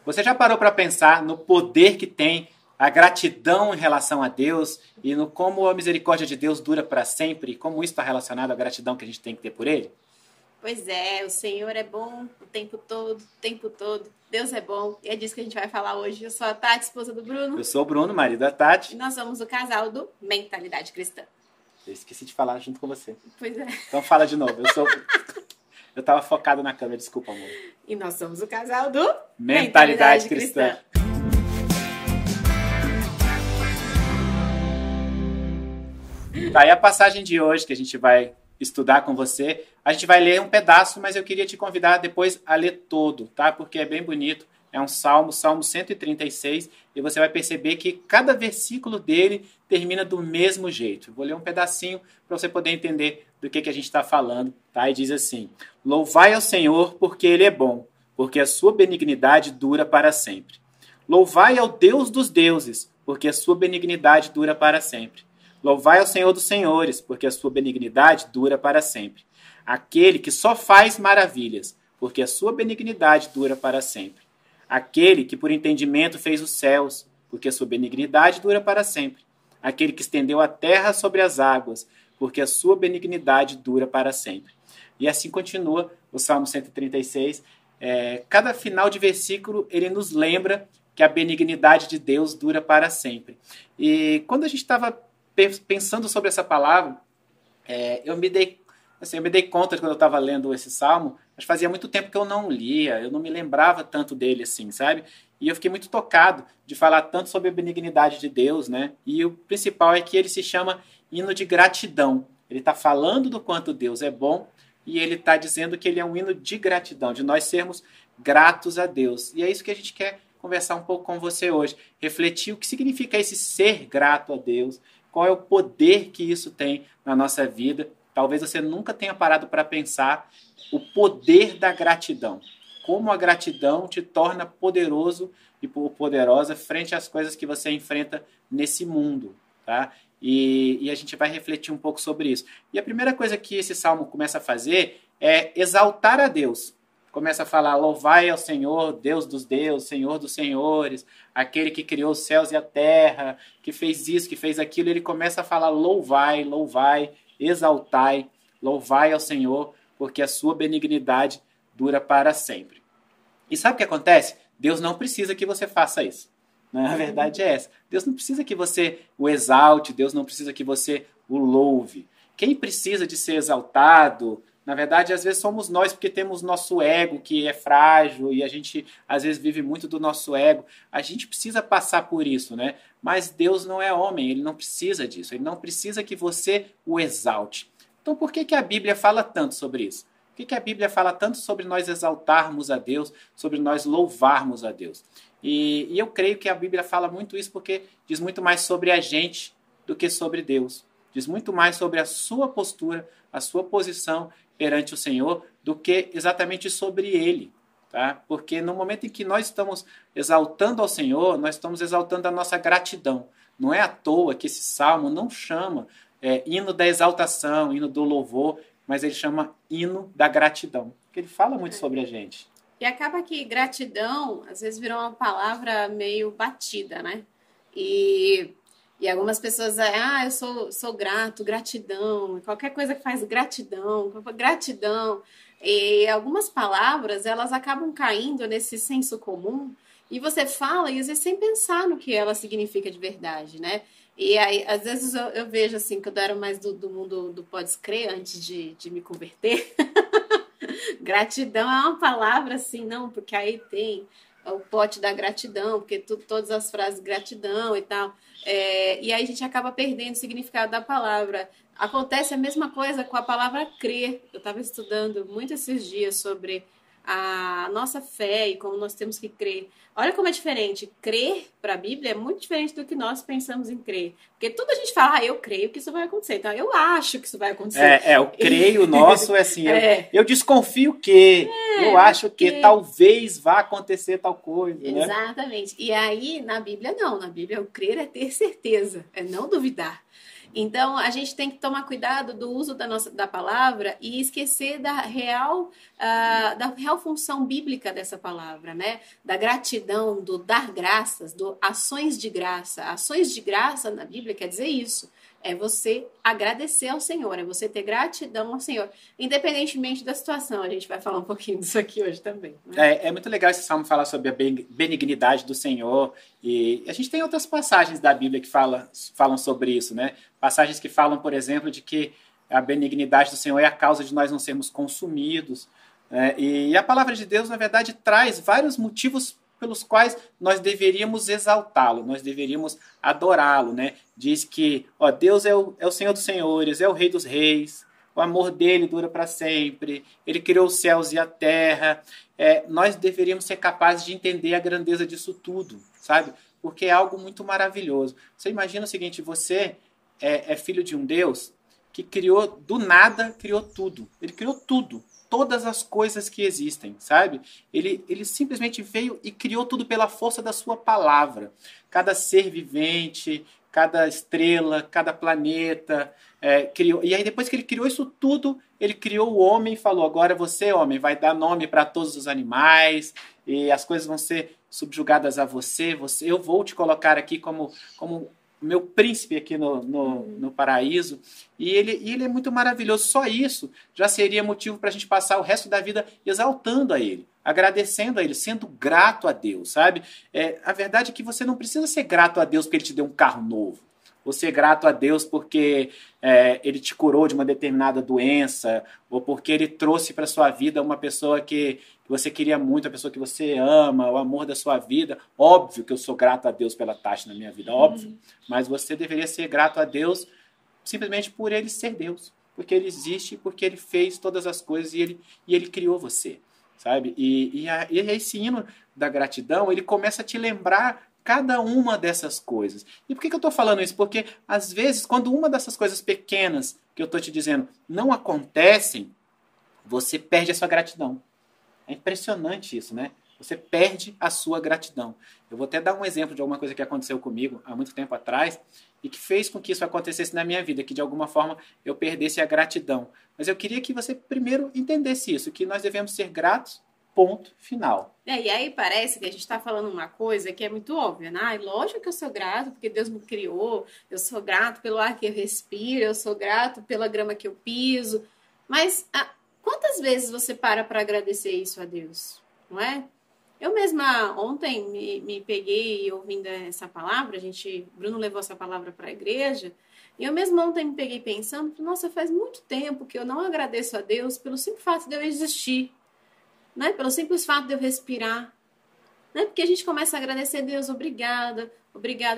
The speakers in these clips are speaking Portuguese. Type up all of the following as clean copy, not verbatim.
Você já parou para pensar no poder que tem a gratidão em relação a Deus e no como a misericórdia de Deus dura para sempre e como isso está relacionado à gratidão que a gente tem que ter por Ele? Pois é, o Senhor é bom o tempo todo, o tempo todo. Deus é bom. E é disso que a gente vai falar hoje. Eu sou a Tati, esposa do Bruno. Eu sou o Bruno, marido da Tati. E nós somos o casal do Mentalidade Cristã. Eu esqueci de falar junto com você. Pois é. Então fala de novo. Eu tava focado na câmera, desculpa, amor. E nós somos o casal do Mentalidade Cristã. Tá, e a passagem de hoje que a gente vai estudar com você, a gente vai ler um pedaço, mas eu queria te convidar depois a ler todo, tá? Porque é bem bonito. É um salmo, Salmo 136, e você vai perceber que cada versículo dele termina do mesmo jeito. Eu vou ler um pedacinho para você poder entender do que a gente está falando, tá? E diz assim: Louvai ao Senhor porque Ele é bom, porque a sua benignidade dura para sempre. Louvai ao Deus dos deuses, porque a sua benignidade dura para sempre. Louvai ao Senhor dos senhores, porque a sua benignidade dura para sempre. Aquele que só faz maravilhas, porque a sua benignidade dura para sempre. Aquele que por entendimento fez os céus, porque a sua benignidade dura para sempre. Aquele que estendeu a terra sobre as águas, porque a sua benignidade dura para sempre. E assim continua o Salmo 136. Cada final de versículo ele nos lembra que a benignidade de Deus dura para sempre. E quando a gente estava pensando sobre essa palavra, eu me dei conta de quando eu estava lendo esse salmo, mas fazia muito tempo que eu não lia, eu não me lembrava tanto dele assim, sabe? E eu fiquei muito tocado de falar tanto sobre a benignidade de Deus, né? E o principal é que ele se chama hino de gratidão. Ele está falando do quanto Deus é bom e ele está dizendo que ele é um hino de gratidão, de nós sermos gratos a Deus. E é isso que a gente quer conversar um pouco com você hoje, refletir o que significa esse ser grato a Deus, qual é o poder que isso tem na nossa vida. Talvez você nunca tenha parado para pensar o poder da gratidão. Como a gratidão te torna poderoso e poderosa frente às coisas que você enfrenta nesse mundo. Tá? E a gente vai refletir um pouco sobre isso. E a primeira coisa que esse salmo começa a fazer é exaltar a Deus. Começa a falar: louvai ao Senhor, Deus dos deuses, Senhor dos senhores, aquele que criou os céus e a terra, que fez isso, que fez aquilo. Ele começa a falar: louvai, louvai, exaltai, louvai ao Senhor, porque a sua benignidade dura para sempre. E sabe o que acontece? Deus não precisa que você faça isso. A verdade é essa. Deus não precisa que você o exalte, Deus não precisa que você o louve. Quem precisa de ser exaltado, na verdade, às vezes somos nós, porque temos nosso ego que é frágil e a gente às vezes vive muito do nosso ego. A gente precisa passar por isso, né? Mas Deus não é homem, Ele não precisa disso. Ele não precisa que você o exalte. Então por que a Bíblia fala tanto sobre isso? Por que a Bíblia fala tanto sobre nós exaltarmos a Deus, sobre nós louvarmos a Deus? E eu creio que a Bíblia fala muito isso porque diz muito mais sobre a gente do que sobre Deus. Diz muito mais sobre a sua postura, a sua posição perante o Senhor, do que exatamente sobre Ele. Tá? Porque no momento em que nós estamos exaltando ao Senhor, nós estamos exaltando a nossa gratidão. Não é à toa que esse salmo não chama hino da exaltação, hino do louvor, mas ele chama hino da gratidão. Porque ele fala muito sobre a gente. E acaba que gratidão, às vezes, virou uma palavra meio batida, né? E algumas pessoas dizem: eu sou grato, gratidão, qualquer coisa que faz gratidão. E algumas palavras, elas acabam caindo nesse senso comum, e você fala, e às vezes sem pensar no que ela significa de verdade, né? E aí, às vezes eu vejo assim, que eu era mais do mundo do Podes Crer, antes de me converter. Gratidão é uma palavra assim, não, porque aí tem o pote da gratidão, porque todas as frases gratidão e tal. E aí a gente acaba perdendo o significado da palavra. Acontece a mesma coisa com a palavra crer. Eu estava estudando muito esses dias sobre a nossa fé e como nós temos que crer. Olha como é diferente. Crer para a Bíblia é muito diferente do que nós pensamos em crer. Porque tudo a gente fala: eu creio que isso vai acontecer. Então, eu acho que isso vai acontecer. O creio nosso é assim, eu desconfio que, eu acho que talvez vá acontecer tal coisa. Exatamente. Né? E aí, na Bíblia, não. Na Bíblia, o crer é ter certeza, é não duvidar. Então, a gente tem que tomar cuidado do uso da palavra e esquecer da real função bíblica dessa palavra, né? Da gratidão, do dar graças, do ações de graça. Ações de graça na Bíblia quer dizer isso. É você agradecer ao Senhor, é você ter gratidão ao Senhor, independentemente da situação. A gente vai falar um pouquinho disso aqui hoje também. Né? É muito legal esse salmo falar sobre a benignidade do Senhor. E a gente tem outras passagens da Bíblia que falam sobre isso, né? Passagens que falam, por exemplo, de que a benignidade do Senhor é a causa de nós não sermos consumidos. Né? E a palavra de Deus, na verdade, traz vários motivos pelos quais nós deveríamos exaltá-lo, nós deveríamos adorá-lo, né? Diz que Deus é o Senhor dos senhores, é o Rei dos reis, o amor dele dura para sempre, ele criou os céus e a terra. Nós deveríamos ser capazes de entender a grandeza disso tudo, sabe? Porque é algo muito maravilhoso. Você imagina o seguinte, você é filho de um Deus que criou do nada, criou tudo. Ele criou tudo. Todas as coisas que existem, sabe? Ele simplesmente veio e criou tudo pela força da sua palavra. Cada ser vivente, cada estrela, cada planeta, criou. E aí depois que ele criou isso tudo, ele criou o homem e falou, agora você, homem, vai dar nome para todos os animais e as coisas vão ser subjugadas a você. Eu vou te colocar aqui como meu príncipe aqui no paraíso, e ele é muito maravilhoso. Só isso já seria motivo para a gente passar o resto da vida exaltando a ele, agradecendo a ele, sendo grato a Deus, sabe? A verdade é que você não precisa ser grato a Deus porque ele te deu um carro novo, ou ser grato a Deus porque ele te curou de uma determinada doença, ou porque ele trouxe para sua vida uma pessoa que você queria muito, a pessoa que você ama, o amor da sua vida. Óbvio que eu sou grato a Deus pela Tati na minha vida, óbvio. Mas você deveria ser grato a Deus simplesmente por ele ser Deus. Porque ele existe, porque ele fez todas as coisas e ele criou você, sabe? E esse hino da gratidão, ele começa a te lembrar cada uma dessas coisas. E por que eu estou falando isso? Porque, às vezes, quando uma dessas coisas pequenas que eu estou te dizendo não acontecem, você perde a sua gratidão. É impressionante isso, né? Você perde a sua gratidão. Eu vou até dar um exemplo de alguma coisa que aconteceu comigo há muito tempo atrás e que fez com que isso acontecesse na minha vida, que de alguma forma eu perdesse a gratidão. Mas eu queria que você primeiro entendesse isso, que nós devemos ser gratos, ponto final. E aí parece que a gente está falando uma coisa que é muito óbvia, né? Lógico que eu sou grato porque Deus me criou, eu sou grato pelo ar que eu respiro, eu sou grato pela grama que eu piso, mas quantas vezes você para agradecer isso a Deus, não é? Eu mesma ontem me peguei ouvindo essa palavra, Bruno levou essa palavra para a igreja, e eu mesma ontem me peguei pensando, nossa, faz muito tempo que eu não agradeço a Deus pelo simples fato de eu existir, né? Pelo simples fato de eu respirar, né? Porque a gente começa a agradecer a Deus, obrigada,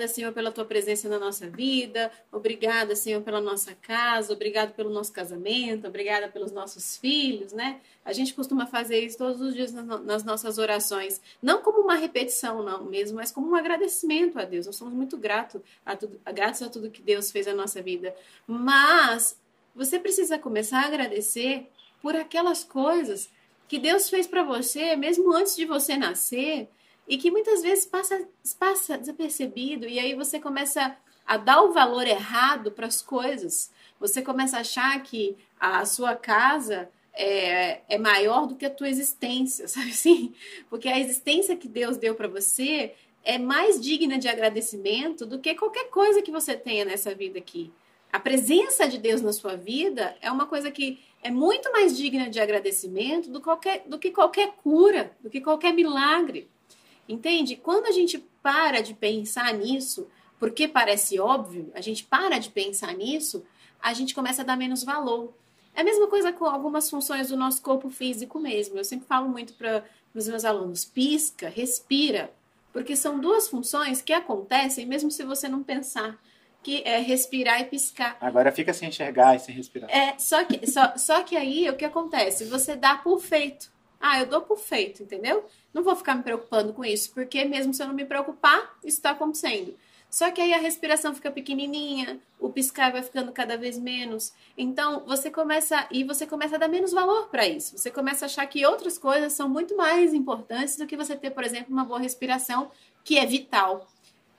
Senhor, pela tua presença na nossa vida, obrigada, Senhor, pela nossa casa, obrigado pelo nosso casamento, obrigada pelos nossos filhos, né? A gente costuma fazer isso todos os dias nas nossas orações, não como uma repetição, não mesmo, mas como um agradecimento a Deus. Nós somos muito gratos a tudo que Deus fez na nossa vida, mas você precisa começar a agradecer por aquelas coisas que Deus fez para você, mesmo antes de você nascer, e que muitas vezes passa desapercebido, e aí você começa a dar o valor errado para as coisas. Você começa a achar que a sua casa é maior do que a tua existência, sabe assim? Porque a existência que Deus deu para você é mais digna de agradecimento do que qualquer coisa que você tenha nessa vida aqui. A presença de Deus na sua vida é uma coisa que é muito mais digna de agradecimento do que qualquer cura, do que qualquer milagre. Entende? Quando a gente para de pensar nisso, porque parece óbvio, a gente para de pensar nisso, a gente começa a dar menos valor. É a mesma coisa com algumas funções do nosso corpo físico mesmo. Eu sempre falo muito para os meus alunos, pisca, respira, porque são duas funções que acontecem mesmo se você não pensar, que é respirar e piscar. Agora fica sem enxergar e sem respirar. Só que aí o que acontece? Você dá por feito. Eu dou por feito, entendeu? Não vou ficar me preocupando com isso, porque mesmo se eu não me preocupar, isso está acontecendo. Só que aí a respiração fica pequenininha, o piscar vai ficando cada vez menos. Então, você começa a dar menos valor para isso. Você começa a achar que outras coisas são muito mais importantes do que você ter, por exemplo, uma boa respiração, que é vital.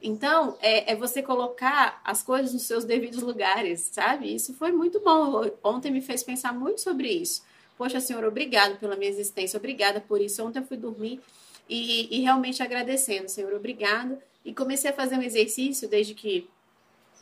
Então, é você colocar as coisas nos seus devidos lugares, sabe? Isso foi muito bom. Ontem me fez pensar muito sobre isso. Poxa, Senhor, obrigado pela minha existência, obrigada por isso. Ontem eu fui dormir e realmente agradecendo, Senhor, obrigado. E comecei a fazer um exercício desde que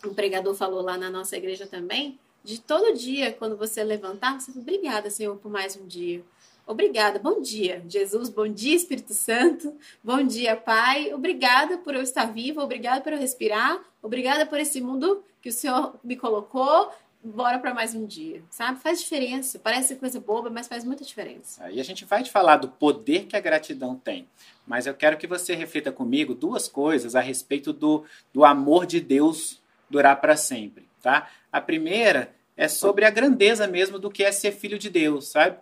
um pregador falou lá na nossa igreja também, de todo dia, quando você levantar, você fala, obrigada, Senhor, por mais um dia. Obrigada, bom dia, Jesus, bom dia, Espírito Santo, bom dia, Pai, obrigada por eu estar viva, obrigada por eu respirar, obrigada por esse mundo que o Senhor me colocou, bora para mais um dia, sabe? Faz diferença, parece coisa boba, mas faz muita diferença. E a gente vai te falar do poder que a gratidão tem, mas eu quero que você reflita comigo duas coisas a respeito do amor de Deus durar para sempre, tá? A primeira é sobre a grandeza mesmo do que é ser filho de Deus, sabe?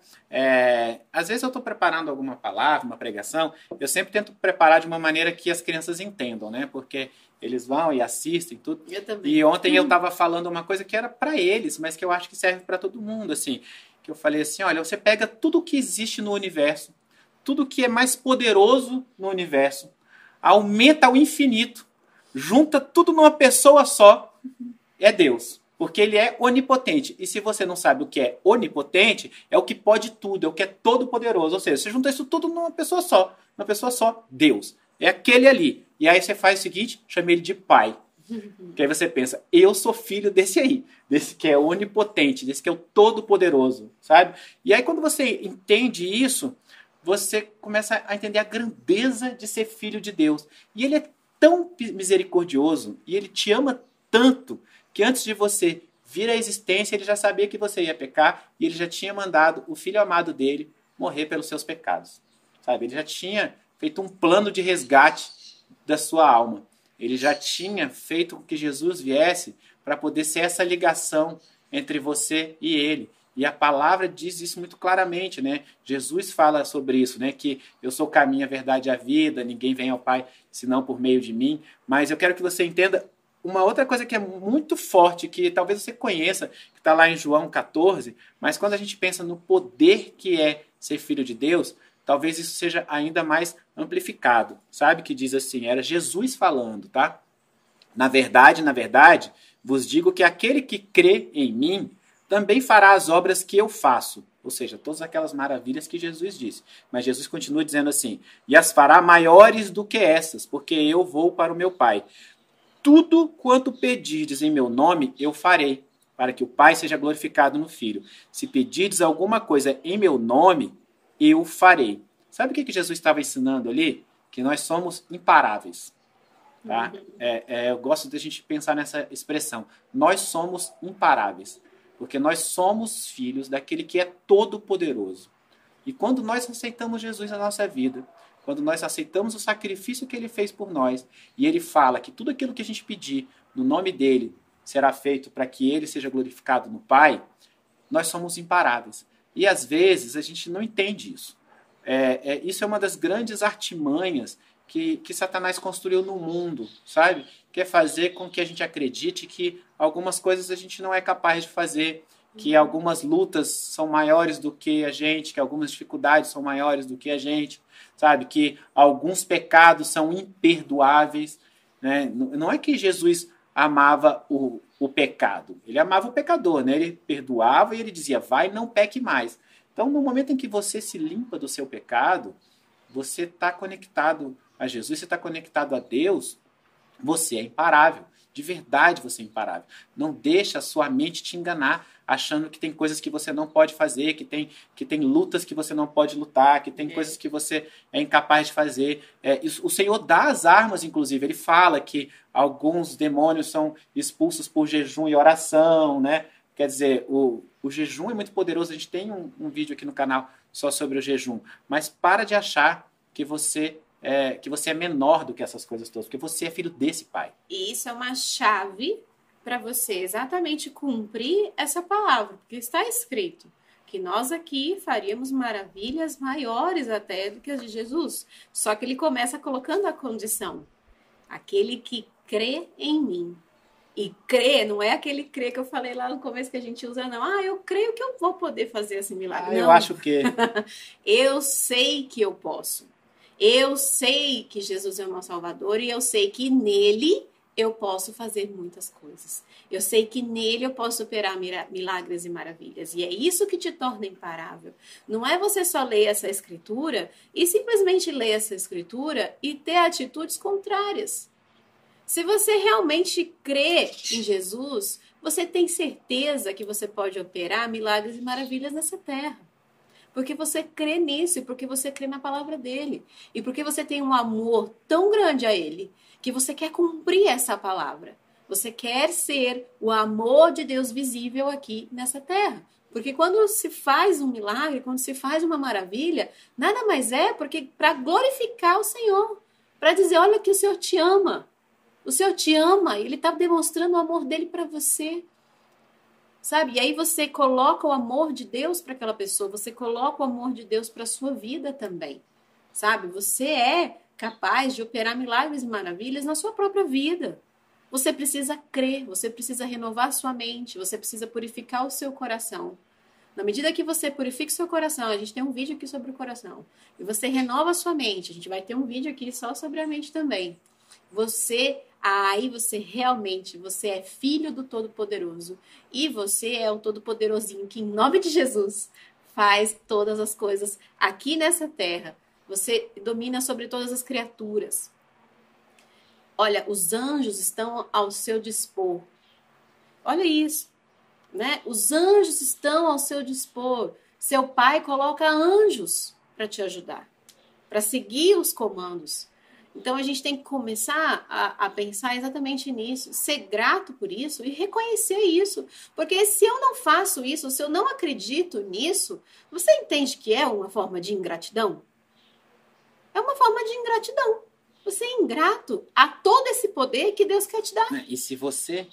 Às vezes eu estou preparando alguma palavra, uma pregação, eu sempre tento preparar de uma maneira que as crianças entendam, né? Porque eles vão e assistem tudo. Eu também. E ontem eu estava falando uma coisa que era para eles, mas que eu acho que serve para todo mundo, assim. Que eu falei assim, olha, você pega tudo que existe no universo, tudo que é mais poderoso no universo, aumenta ao infinito, junta tudo numa pessoa só, é Deus. Porque ele é onipotente. E se você não sabe o que é onipotente, é o que pode tudo, é o que é todo poderoso. Ou seja, você junta isso tudo numa pessoa só, Deus. É aquele ali. E aí você faz o seguinte, chama ele de pai. Que aí você pensa, eu sou filho desse aí, desse que é onipotente, desse que é o todo poderoso, sabe? E aí quando você entende isso, você começa a entender a grandeza de ser filho de Deus. E ele é tão misericordioso, e ele te ama tanto, que antes de você vir à existência, ele já sabia que você ia pecar e ele já tinha mandado o filho amado dele morrer pelos seus pecados. Sabe? Ele já tinha feito um plano de resgate da sua alma. Ele já tinha feito com que Jesus viesse para poder ser essa ligação entre você e ele. E a palavra diz isso muito claramente, né? Jesus fala sobre isso, né? Que eu sou o caminho, a verdade e a vida, ninguém vem ao Pai senão por meio de mim. Mas eu quero que você entenda uma outra coisa que é muito forte, que talvez você conheça, que está lá em João 14, mas quando a gente pensa no poder que é ser filho de Deus, talvez isso seja ainda mais amplificado. Sabe que diz assim, era Jesus falando, tá? Na verdade, vos digo que aquele que crê em mim também fará as obras que eu faço. Ou seja, todas aquelas maravilhas que Jesus disse. Mas Jesus continua dizendo assim, e as fará maiores do que essas, porque eu vou para o meu Pai. Tudo quanto pedirdes em meu nome, eu farei, para que o Pai seja glorificado no Filho. Se pedirdes alguma coisa em meu nome, eu farei. Sabe o que Jesus estava ensinando ali? Que nós somos imparáveis. Tá? Eu gosto de a gente pensar nessa expressão. Nós somos imparáveis. Porque nós somos filhos daquele que é todo-poderoso. E quando nós aceitamos Jesus na nossa vida, quando nós aceitamos o sacrifício que ele fez por nós, e ele fala que tudo aquilo que a gente pedir no nome dele será feito para que ele seja glorificado no Pai, nós somos imparáveis. E às vezes a gente não entende isso. Isso é uma das grandes artimanhas que Satanás construiu no mundo, sabe? Quer fazer com que a gente acredite que algumas coisas a gente não é capaz de fazer, que algumas lutas são maiores do que a gente, que algumas dificuldades são maiores do que a gente, sabe? Que alguns pecados são imperdoáveis, né? Não é que Jesus amava o pecado, ele amava o pecador, né? Ele perdoava e ele dizia, vai, não peque mais. Então, no momento em que você se limpa do seu pecado, você está conectado a Jesus, você está conectado a Deus, você é imparável. De verdade você é imparável. Não deixa a sua mente te enganar, achando que tem coisas que você não pode fazer, que tem lutas que você não pode lutar, que tem coisas que você é incapaz de fazer. O Senhor dá as armas, inclusive. Ele fala que alguns demônios são expulsos por jejum e oração, né? Quer dizer, o jejum é muito poderoso. A gente tem um vídeo aqui no canal só sobre o jejum. Mas para de achar que você é menor do que essas coisas todas, porque você é filho desse Pai. E isso é uma chave para você exatamente cumprir essa palavra, porque está escrito que nós aqui faríamos maravilhas maiores até do que as de Jesus. Só que ele começa colocando a condição, aquele que crê em mim. E crer não é aquele crer que eu falei lá no começo que a gente usa, não. Eu creio que eu vou poder fazer esse milagre. Não. Eu acho que... Eu sei que eu posso. Eu sei que Jesus é o meu Salvador e eu sei que nele eu posso fazer muitas coisas. Eu sei que nele eu posso operar milagres e maravilhas. E é isso que te torna imparável. Não é você só ler essa escritura e simplesmente ler essa escritura e ter atitudes contrárias. Se você realmente crê em Jesus, você tem certeza que você pode operar milagres e maravilhas nessa terra. Porque você crê nisso, porque você crê na palavra dele. E porque você tem um amor tão grande a ele, que você quer cumprir essa palavra. Você quer ser o amor de Deus visível aqui nessa terra. Porque quando se faz um milagre, quando se faz uma maravilha, nada mais é porque para glorificar o Senhor. Para dizer, olha que o Senhor te ama. O Senhor te ama, ele está demonstrando o amor dele para você. Sabe? E aí você coloca o amor de Deus para aquela pessoa, você coloca o amor de Deus para a sua vida também. Sabe? Você é capaz de operar milagres e maravilhas na sua própria vida. Você precisa crer, você precisa renovar sua mente, você precisa purificar o seu coração. Na medida que você purifica o seu coração, a gente tem um vídeo aqui sobre o coração, e você renova a sua mente, a gente vai ter um vídeo aqui só sobre a mente também. Aí você realmente, você é filho do Todo-Poderoso. E você é o Todo-Poderosinho que, em nome de Jesus, faz todas as coisas aqui nessa terra. Você domina sobre todas as criaturas. Olha, os anjos estão ao seu dispor. Olha isso, né? Os anjos estão ao seu dispor. Seu pai coloca anjos para te ajudar, para seguir os comandos. Então, a gente tem que começar a pensar exatamente nisso, ser grato por isso e reconhecer isso. Porque se eu não faço isso, se eu não acredito nisso, você entende que é uma forma de ingratidão? É uma forma de ingratidão. Você é ingrato a todo esse poder que Deus quer te dar. E se você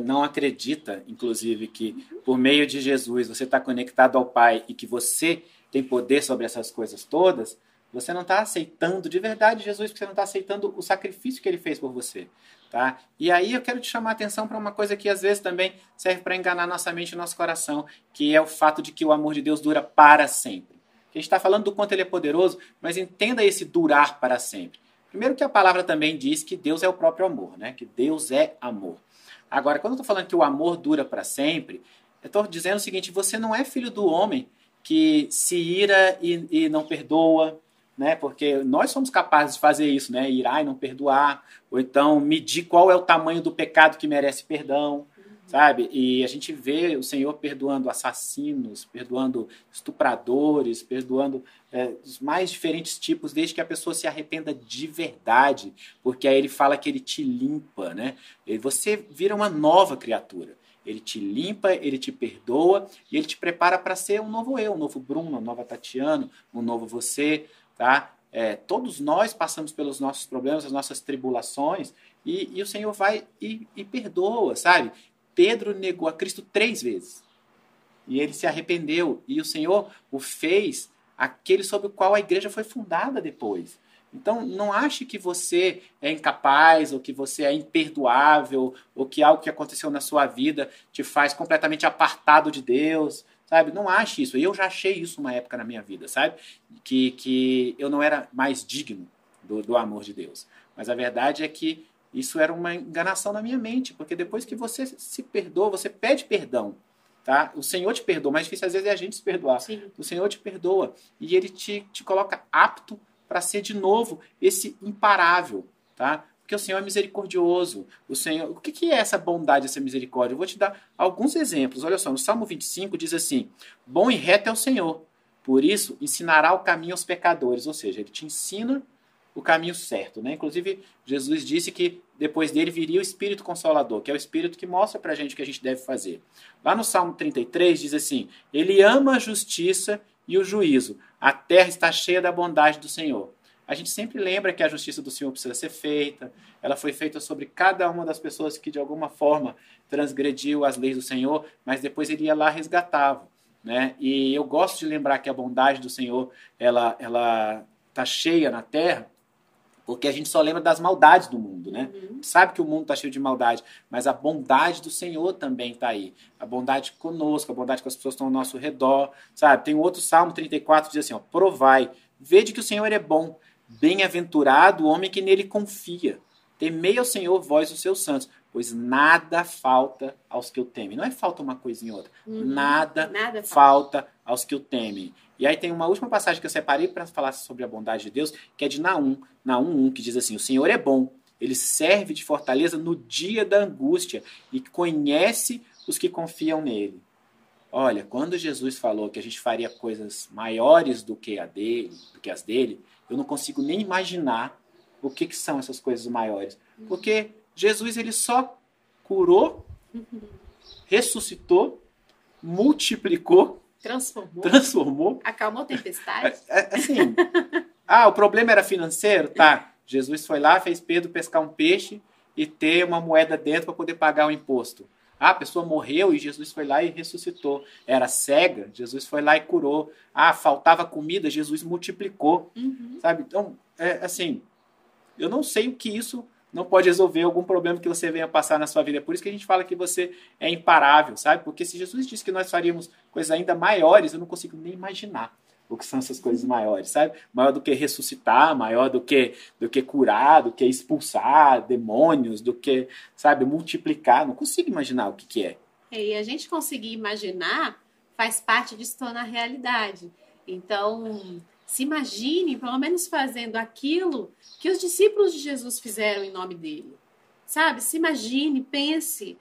não acredita, inclusive, que por meio de Jesus você está conectado ao Pai e que você tem poder sobre essas coisas todas, você não está aceitando de verdade Jesus, porque você não está aceitando o sacrifício que ele fez por você. Tá? E aí eu quero te chamar a atenção para uma coisa que às vezes também serve para enganar nossa mente e nosso coração, que é o fato de que o amor de Deus dura para sempre. A gente está falando do quanto ele é poderoso, mas entenda esse durar para sempre. Primeiro que a palavra também diz que Deus é o próprio amor, né? Que Deus é amor. Agora, quando eu estou falando que o amor dura para sempre, eu estou dizendo o seguinte, você não é filho do homem que se ira e não perdoa, né? Porque nós somos capazes de fazer isso, né? Irar e não perdoar, ou então medir qual é o tamanho do pecado que merece perdão, sabe? E a gente vê o Senhor perdoando assassinos, perdoando estupradores, perdoando os mais diferentes tipos, desde que a pessoa se arrependa de verdade, porque aí ele fala que ele te limpa, né? E você vira uma nova criatura. Ele te limpa, ele te perdoa e ele te prepara para ser um novo eu, um novo Bruno, uma nova Tatiana, um novo você, tá? Todos nós passamos pelos nossos problemas, as nossas tribulações, e o Senhor vai e perdoa, sabe? Pedro negou a Cristo 3 vezes. E ele se arrependeu. E o Senhor o fez aquele sobre o qual a igreja foi fundada depois. Então, não ache que você é incapaz, ou que você é imperdoável, ou que algo que aconteceu na sua vida te faz completamente apartado de Deus, sabe? Não ache isso. Eu já achei isso uma época na minha vida, sabe? Que eu não era mais digno do amor de Deus. Mas a verdade é que isso era uma enganação na minha mente, porque depois que você se perdoa, você pede perdão. Tá? O Senhor te perdoa, mais difícil às vezes é a gente se perdoar. Sim. O Senhor te perdoa e ele te coloca apto para ser de novo esse imparável, tá? Porque o Senhor é misericordioso. O que é essa bondade, essa misericórdia? Eu vou te dar alguns exemplos. Olha só, no Salmo 25 diz assim: bom e reto é o Senhor, por isso ensinará o caminho aos pecadores. Ou seja, ele te ensina o caminho certo, né? Inclusive, Jesus disse que depois dele viria o Espírito Consolador, que é o Espírito que mostra pra gente o que a gente deve fazer. Lá no Salmo 33 diz assim: ele ama a justiça e o juízo. A terra está cheia da bondade do Senhor. A gente sempre lembra que a justiça do Senhor precisa ser feita. Ela foi feita sobre cada uma das pessoas que de alguma forma transgrediu as leis do Senhor, mas depois ele ia lá e resgatava, né? E eu gosto de lembrar que a bondade do Senhor, ela está cheia na terra, porque a gente só lembra das maldades do mundo, né? A gente sabe que o mundo está cheio de maldade, mas a bondade do Senhor também está aí. A bondade conosco, a bondade com as pessoas que estão ao nosso redor, sabe? Tem outro Salmo 34 que diz assim, ó: provai, vede que o Senhor é bom, Bem-aventurado o homem que nele confia. Temei ao Senhor, vós os seus santos, pois nada falta aos que o temem. Não é falta uma coisinha ou outra. Nada falta aos que o temem. E aí tem uma última passagem que eu separei para falar sobre a bondade de Deus, que é de Naum 1, que diz assim: o Senhor é bom, ele serve de fortaleza no dia da angústia e conhece os que confiam nele. Olha, quando Jesus falou que a gente faria coisas maiores do que as dele, eu não consigo nem imaginar o que são essas coisas maiores. Porque Jesus ele só curou, ressuscitou, multiplicou, transformou, acalmou tempestades. Assim, o problema era financeiro? Tá. Jesus foi lá, fez Pedro pescar um peixe e ter uma moeda dentro para poder pagar o imposto. A pessoa morreu e Jesus foi lá e ressuscitou. Era cega, Jesus foi lá e curou. Faltava comida, Jesus multiplicou. Sabe? Então, assim, eu não sei o que isso não pode resolver algum problema que você venha passar na sua vida. É por isso que a gente fala que você é imparável, sabe? Porque se Jesus disse que nós faríamos coisas ainda maiores, eu não consigo nem imaginar o que são essas coisas maiores, sabe? Maior do que ressuscitar, maior do que curar, do que expulsar demônios, do que, sabe, multiplicar. Não consigo imaginar o que é. E a gente conseguir imaginar faz parte de se tornar realidade. Então, se imagine, pelo menos fazendo aquilo que os discípulos de Jesus fizeram em nome dele. Sabe? Se imagine, pense,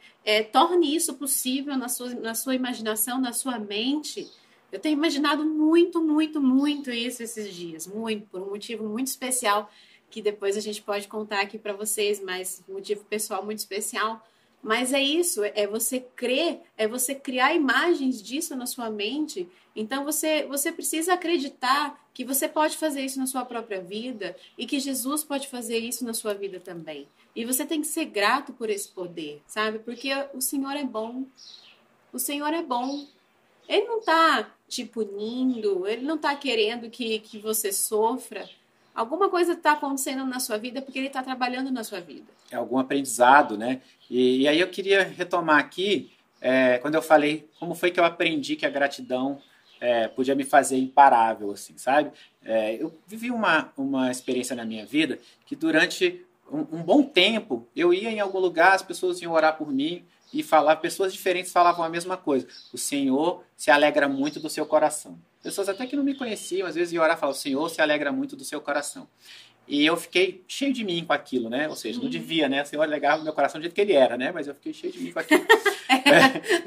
torne isso possível na sua imaginação, na sua mente. Eu tenho imaginado muito, muito, muito isso esses dias. Muito, por um motivo muito especial, que depois a gente pode contar aqui para vocês, mas um motivo pessoal muito especial. Mas é isso, é você crer, é você criar imagens disso na sua mente. Então você precisa acreditar que você pode fazer isso na sua própria vida e que Jesus pode fazer isso na sua vida também. E você tem que ser grato por esse poder, sabe? Porque o Senhor é bom. O Senhor é bom. Ele não está te punindo, ele não está querendo que você sofra. Alguma coisa está acontecendo na sua vida porque ele está trabalhando na sua vida. É algum aprendizado, né? E aí eu queria retomar aqui, quando eu falei como foi que eu aprendi que a gratidão podia me fazer imparável, assim, sabe? Eu vivi uma experiência na minha vida que durante um bom tempo eu ia em algum lugar, as pessoas iam orar por mim, e pessoas diferentes falavam a mesma coisa. O Senhor se alegra muito do seu coração. Pessoas até que não me conheciam, às vezes iam orar e falavam: o Senhor se alegra muito do seu coração. E eu fiquei cheio de mim com aquilo, né? Ou seja, não devia, né? O Senhor alegrava o meu coração do jeito que ele era, né? Mas eu fiquei cheio de mim com aquilo.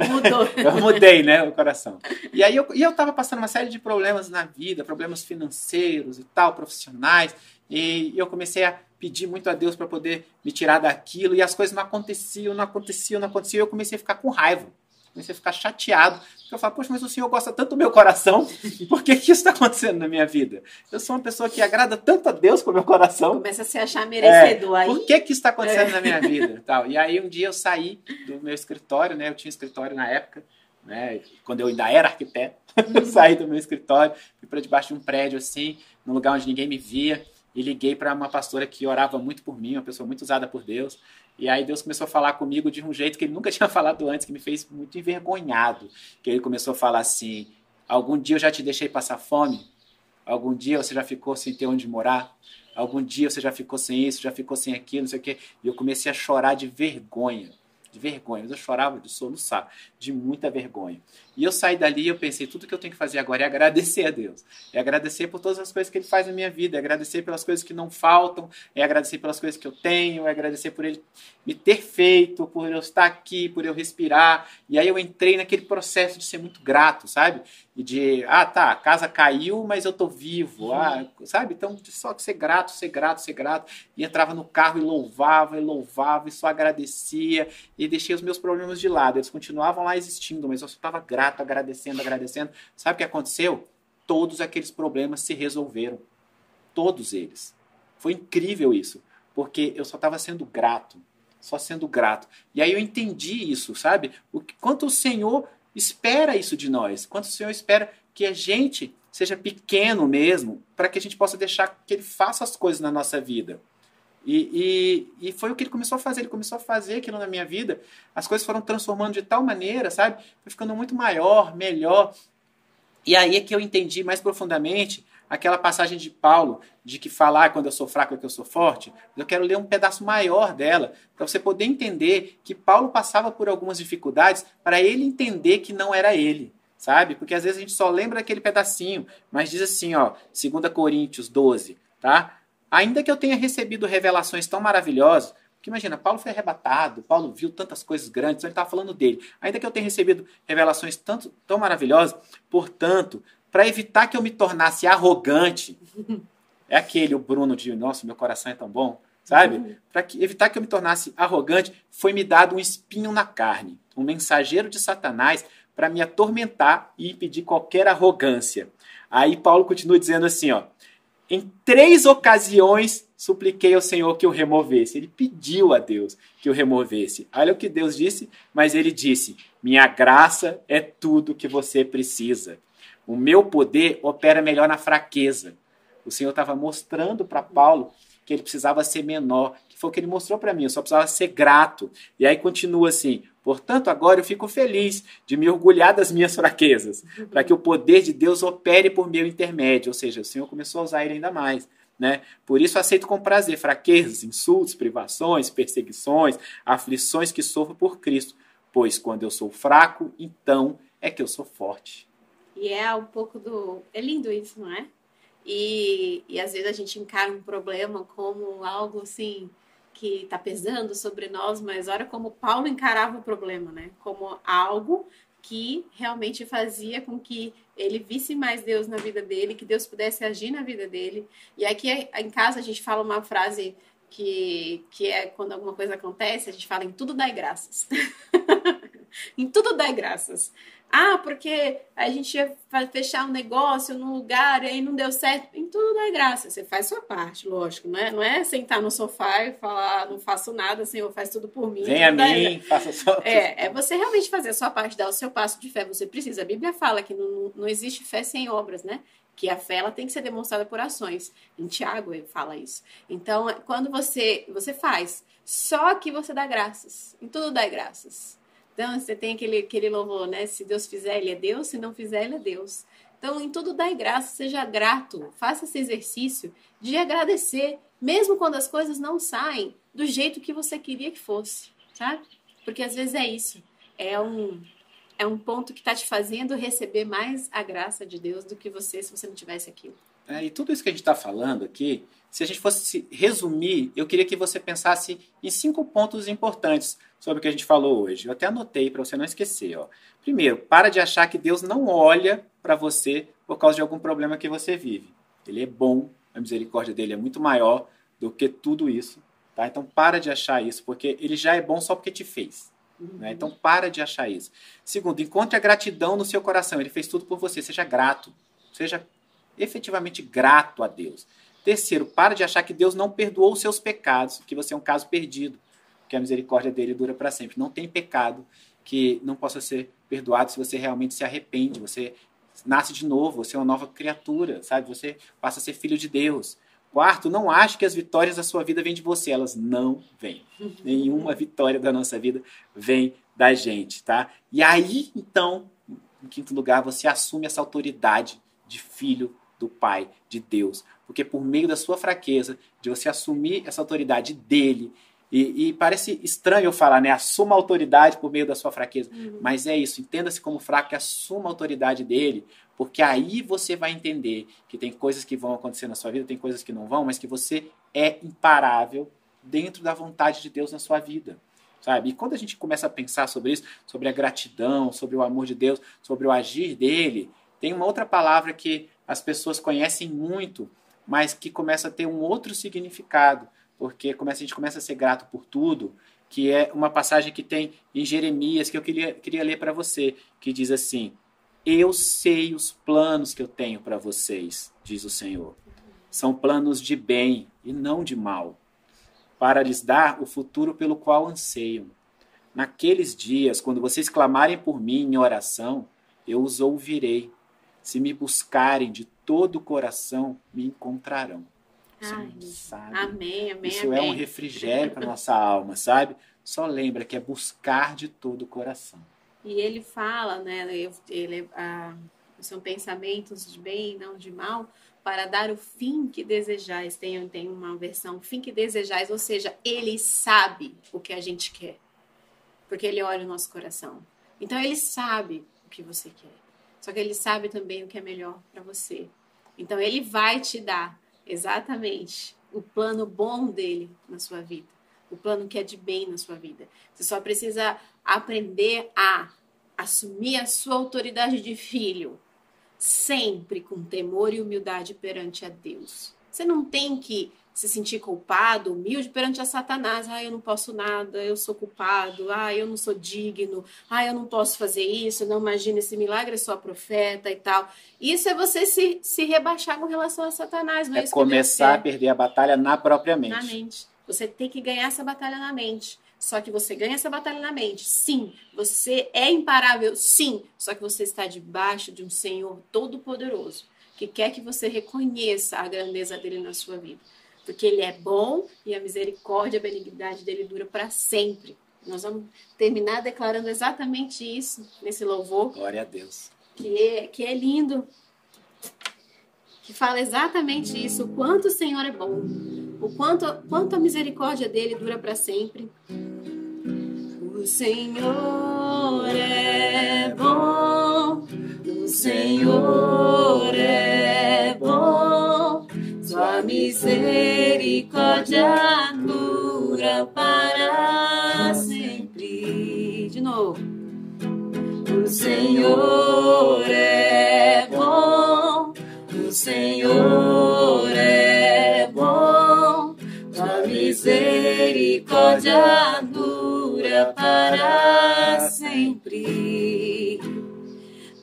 Mudou. Eu mudei, né? O coração. E aí eu tava passando uma série de problemas na vida, problemas financeiros e tal, profissionais. E eu comecei a pedir muito a Deus para poder me tirar daquilo, e as coisas não aconteciam. E eu comecei a ficar com raiva, comecei a ficar chateado, porque eu falo: poxa, mas o Senhor gosta tanto do meu coração, por que isso está acontecendo na minha vida? Eu sou uma pessoa que agrada tanto a Deus com o meu coração. Começa a se achar merecedor aí. Por que isso está acontecendo na minha vida? E aí um dia eu saí do meu escritório, né? Eu tinha escritório na época, né? Quando eu ainda era arquiteto, eu saí do meu escritório, fui para debaixo de um prédio assim, num lugar onde ninguém me via, e liguei para uma pastora que orava muito por mim, uma pessoa muito usada por Deus. E aí Deus começou a falar comigo de um jeito que ele nunca tinha falado antes, que me fez muito envergonhado. Que ele começou a falar assim: algum dia eu já te deixei passar fome? Algum dia você já ficou sem ter onde morar? Algum dia você já ficou sem isso, já ficou sem aquilo, não sei o quê? E eu comecei a chorar de vergonha. Mas eu chorava de soluçar, de muita vergonha. E eu saí dali e eu pensei: tudo que eu tenho que fazer agora é agradecer a Deus. É agradecer por todas as coisas que Ele faz na minha vida, é agradecer pelas coisas que não faltam, é agradecer pelas coisas que eu tenho, é agradecer por Ele me ter feito, por eu estar aqui, por eu respirar. E aí eu entrei naquele processo de ser muito grato, sabe? E de, a casa caiu, mas eu tô vivo, sabe? Então, de só ser grato. E entrava no carro e louvava, e só agradecia, e deixei os meus problemas de lado. Eles continuavam lá existindo, mas eu só estava grato, agradecendo. Sabe o que aconteceu? Todos aqueles problemas se resolveram. Todos eles. Foi incrível isso, porque eu só estava sendo grato. E aí eu entendi isso, sabe? Quanto o Senhor espera isso de nós, quanto o Senhor espera que a gente seja pequeno mesmo, para que a gente possa deixar que Ele faça as coisas na nossa vida. E foi o que Ele começou a fazer. Ele começou a fazer aquilo na minha vida. As coisas foram transformando de tal maneira, sabe? Foi ficando muito maior, melhor. E aí é que eu entendi mais profundamente aquela passagem de Paulo, de que falar quando eu sou fraco é que eu sou forte. Eu quero ler um pedaço maior dela, para você poder entender que Paulo passava por algumas dificuldades, para ele entender que não era ele, sabe? Porque às vezes a gente só lembra daquele pedacinho, mas diz assim, ó, 2 Coríntios 12, tá? Ainda que eu tenha recebido revelações tão maravilhosas, porque imagina, Paulo foi arrebatado, Paulo viu tantas coisas grandes, então ele estava falando dele. Ainda que eu tenha recebido revelações tão maravilhosas, portanto, para evitar que eu me tornasse arrogante, é aquele, o Bruno de, nossa, meu coração é tão bom, sabe? Para evitar que eu me tornasse arrogante, foi-me dado um espinho na carne, um mensageiro de Satanás para me atormentar e impedir qualquer arrogância. Aí Paulo continua dizendo assim, ó, em 3 ocasiões supliquei ao Senhor que o removesse. Ele pediu a Deus que o removesse. Olha o que Deus disse, mas ele disse, minha graça é tudo que você precisa. O meu poder opera melhor na fraqueza. O Senhor estava mostrando para Paulo que ele precisava ser menor, que foi o que ele mostrou para mim, eu só precisava ser grato. E aí continua assim, portanto, agora eu fico feliz de me orgulhar das minhas fraquezas, para que o poder de Deus opere por meu intermédio. Ou seja, o Senhor começou a usar ele ainda mais. Né? Por isso aceito com prazer fraquezas, insultos, privações, perseguições, aflições que sofro por Cristo. Pois quando eu sou fraco, então é que eu sou forte. E é um pouco do... É lindo isso, não é? E às vezes a gente encara um problema como algo assim que está pesando sobre nós, mas olha como Paulo encarava o problema, né? Como algo que realmente fazia com que ele visse mais Deus na vida dele, que Deus pudesse agir na vida dele. E aqui em casa a gente fala uma frase que é quando alguma coisa acontece, a gente fala em tudo dai graças. Em tudo dai graças. Ah, porque a gente ia fechar um negócio num lugar e aí não deu certo. Em tudo dá graça. Você faz sua parte, lógico, né? Não é sentar no sofá e falar, não faço nada, Senhor, faz tudo por mim. Vem a mim, faça só. É você realmente fazer a sua parte, dar o seu passo de fé. Você precisa. A Bíblia fala que não existe fé sem obras, né? Que a fé ela tem que ser demonstrada por ações. Em Tiago ele fala isso. Então, quando você faz, só que você dá graças. Em tudo dá graças. Então, você tem aquele louvor, né? Se Deus fizer, Ele é Deus. Se não fizer, Ele é Deus. Então, em tudo dai graça, seja grato. Faça esse exercício de agradecer, mesmo quando as coisas não saem do jeito que você queria que fosse, sabe? Porque às vezes é isso. É um ponto que está te fazendo receber mais a graça de Deus do que você se você não tivesse aquilo. E tudo isso que a gente está falando aqui, se a gente fosse resumir, eu queria que você pensasse em 5 pontos importantes sobre o que a gente falou hoje. Eu até anotei para você não esquecer. Ó. Primeiro, para de achar que Deus não olha para você por causa de algum problema que você vive. Ele é bom, a misericórdia dele é muito maior do que tudo isso. Tá? Então, para de achar isso, porque ele já é bom só porque te fez. Né? Então, para de achar isso. Segundo, encontre a gratidão no seu coração. Ele fez tudo por você. Seja grato. Seja efetivamente grato a Deus. Terceiro, para de achar que Deus não perdoou os seus pecados, que você é um caso perdido, que a misericórdia dele dura para sempre. Não tem pecado que não possa ser perdoado se você realmente se arrepende, você nasce de novo, você é uma nova criatura, sabe? Você passa a ser filho de Deus. Quarto, não ache que as vitórias da sua vida vêm de você, elas não vêm. Nenhuma vitória da nossa vida vem da gente, tá? E aí, então, em quinto lugar, você assume essa autoridade de filho do Pai, de Deus. Porque por meio da sua fraqueza, de você assumir essa autoridade dele, e parece estranho eu falar, né? Assuma a autoridade por meio da sua fraqueza. Mas é isso, entenda-se como fraco e assuma a autoridade dele, porque aí você vai entender que tem coisas que vão acontecer na sua vida, tem coisas que não vão, mas que você é imparável dentro da vontade de Deus na sua vida. Sabe? E quando a gente começa a pensar sobre isso, sobre a gratidão, sobre o amor de Deus, sobre o agir dele, tem uma outra palavra que as pessoas conhecem muito, mas que começa a ter um outro significado, porque a gente começa a ser grato por tudo, que é uma passagem que tem em Jeremias, que eu queria ler para você, que diz assim, eu sei os planos que eu tenho para vocês, diz o Senhor. São planos de bem e não de mal, para lhes dar o futuro pelo qual anseiam. Naqueles dias, quando vocês clamarem por mim em oração, eu os ouvirei. Se me buscarem de todo o coração, me encontrarão. Sabe? Amém, amém, Isso amém. é um refrigério para nossa alma, sabe? Só lembra que é buscar de todo o coração. E ele fala, né? São pensamentos de bem e não de mal, para dar o fim que desejais. Tem uma versão, fim que desejais, ou seja, ele sabe o que a gente quer, porque ele olha o nosso coração. Então ele sabe o que você quer, só que ele sabe também o que é melhor para você. Então ele vai te dar exatamente o plano bom dele na sua vida, o plano que é de bem na sua vida. Você só precisa aprender a assumir a sua autoridade de filho, sempre com temor e humildade perante a Deus. Você não tem que se sentir culpado, humilde perante a Satanás. Eu não posso nada, eu sou culpado, eu não sou digno, eu não posso fazer isso, não imagina esse milagre, eu sou a profeta e tal. Isso é você se rebaixar com relação a Satanás. Não é isso começar a perder a batalha na própria mente. Na mente. Você tem que ganhar essa batalha na mente. Só que você ganha essa batalha na mente. Sim, você é imparável. Sim, só que você está debaixo de um Senhor todo-poderoso que quer que você reconheça a grandeza dele na sua vida. Porque ele é bom e a misericórdia e a benignidade dele dura para sempre. Nós vamos terminar declarando exatamente isso nesse louvor. Glória a Deus. Que é lindo. Que fala exatamente isso. O quanto o Senhor é bom. O quanto a misericórdia dele dura para sempre. O Senhor é bom. O Senhor é bom. Sua misericórdia dura para sempre. De novo. O Senhor é bom. O Senhor é bom. Sua misericórdia dura para sempre.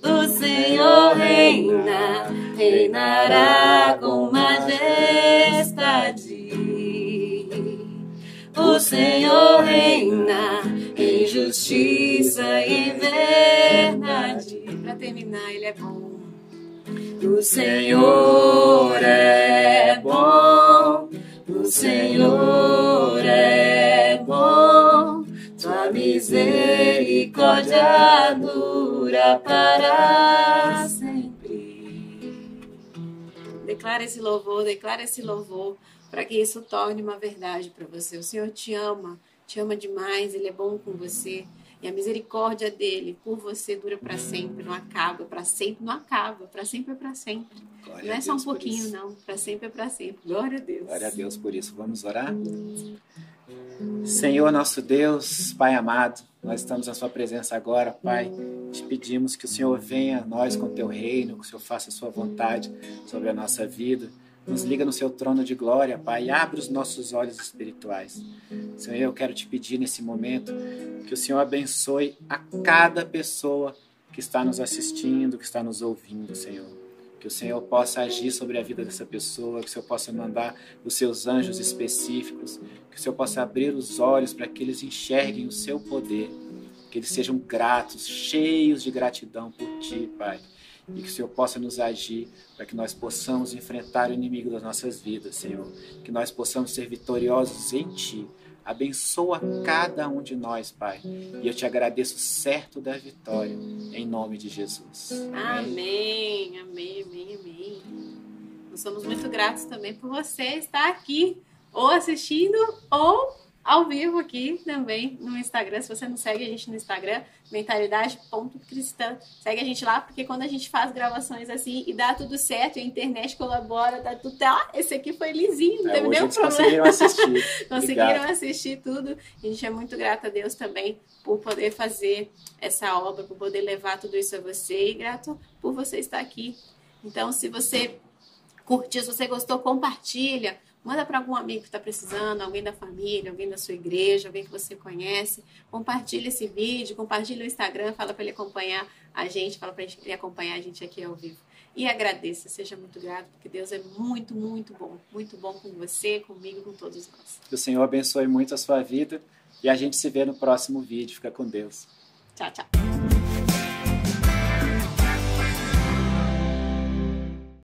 O Senhor reina, reinará com majestade. O Senhor reina em justiça e em verdade. Para terminar, ele é bom. O Senhor é bom. O Senhor é bom. Sua misericórdia dura para sempre. Declara esse louvor, para que isso torne uma verdade para você. O Senhor te ama demais, ele é bom com você. E a misericórdia dele por você dura para sempre, não acaba, para sempre não acaba, para sempre é para sempre. Glória não é só um pouquinho, não, para sempre é para sempre. Glória a Deus. Glória a Deus por isso. Vamos orar? Senhor nosso Deus, Pai amado, nós estamos na sua presença agora, Pai. Te pedimos que o Senhor venha a nós com o teu reino, que o Senhor faça a sua vontade sobre a nossa vida. Nos liga no seu trono de glória, Pai, e abre os nossos olhos espirituais. Senhor, eu quero te pedir nesse momento que o Senhor abençoe a cada pessoa que está nos assistindo, que está nos ouvindo, Senhor. Que o Senhor possa agir sobre a vida dessa pessoa, que o Senhor possa mandar os seus anjos específicos, que o Senhor possa abrir os olhos para que eles enxerguem o seu poder, que eles sejam gratos, cheios de gratidão por Ti, Pai. E que o Senhor possa nos agir para que nós possamos enfrentar o inimigo das nossas vidas, Senhor. Que nós possamos ser vitoriosos em Ti. Abençoa cada um de nós, Pai. E eu te agradeço certo da vitória, em nome de Jesus. Amém, amém, amém, amém. Nós somos muito gratos também por você estar aqui, ou assistindo, ou ao vivo aqui também no Instagram. Se você não segue a gente no Instagram, mentalidade.cristã. Segue a gente lá, porque quando a gente faz gravações assim e dá tudo certo, a internet colabora, dá tudo. Esse aqui foi lisinho, não teve nenhum problema. Conseguiram assistir. Conseguiram assistir tudo. A gente é muito grata a Deus também por poder fazer essa obra, por poder levar tudo isso a você, e grato por você estar aqui. Então, se você curtiu, se você gostou, compartilha. Manda para algum amigo que está precisando, alguém da família, alguém da sua igreja, alguém que você conhece. Compartilha esse vídeo, compartilha o Instagram, fala para ele acompanhar a gente, fala para ele acompanhar a gente aqui ao vivo. E agradeça, seja muito grato, porque Deus é muito, muito bom com você, comigo, com todos nós. Que o Senhor abençoe muito a sua vida e a gente se vê no próximo vídeo. Fica com Deus. Tchau, tchau.